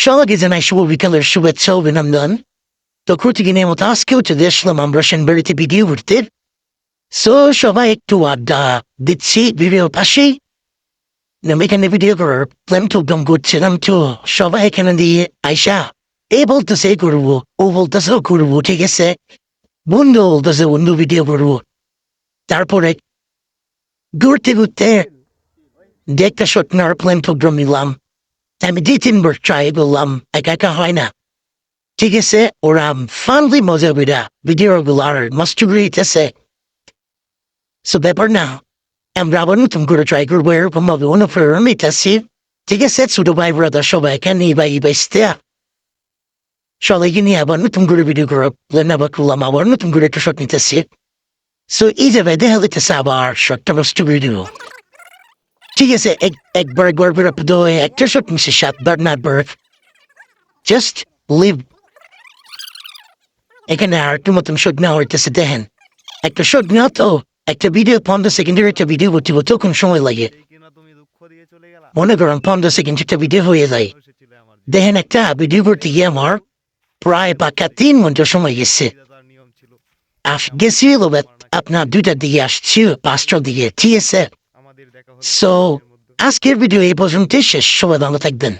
সবাইকে জানাই শুভ বিকালের শুভেচ্ছা ও অভিনন্দন। তো প্রতিদিনের মতো আজকেও চলে আসলাম আমরা সেনবাড়িতে ভিডিও করতে। সো সবাই একটু আড্ডা দিচ্ছি ভিডিওর পাশেই। আমি এখানে ভিডিও করার প্ল্যান তো একদম করছিলাম, তো সবাই এখানে দিয়ে আইসা এ বলতেছে এ করবো, ও বলতেছে ও করবো, ঠিক আছে। বন্ধু বলতেছে বন্ধু ভিডিও করবো। তারপরে ঘুরতে ঘুরতে একটা শট নেওয়ার প্ল্যান প্রোগ্রাম নিলাম। আমি 2-3 বার ট্রাই করলাম, একা একা হয় না, ঠিক আছে। ওরা ফানলি মজা বিরা ভিডিও গুলো আর মস্ত হইতেছে। সো ব্যাপার না, আমরা আবার নতুন করে ট্রাই করবো, এরকম ভাবে অনুপ্রেরণা নিতেছি, ঠিক আছে। ছোট ভাই ব্রাদার সবাই এখানে ভাই বাইসতে সবাইকে নিয়ে আবার নতুন করে ভিডিও করার প্ল্যান আবার করলাম, আবার নতুন করে একটা শট নিতেছি। সো এই যাবে দেখা হইতেছে আবার শটটা মস্ত ভিডিও, ঠিক আছে। একবার একটা শট নিচ্ছে 7 বার 8 বার। Just leave. এখানে আর একটু মতন শট নেওয়া হইতেছে, দেখেন একটা শট নেওয়া তো একটা ভিডিও 15 সেকেন্ডের একটা ভিডিও করতে তখন সময় লাগে। মনে করেন 15 সেকেন্ড একটা ভিডিও হয়ে যায়, দেখেন একটা ভিডিও করতে গিয়ে আমার প্রায় পাক্কা 3 ঘন্টা সময় গেছে। গেছিল আপনার 2টার দিকে, আসছি 5টার দিকে, ঠিক আছে। সো আজকের ভিডিও এই পর্যন্ত শেষ, সবাই ভালো থাকবেন।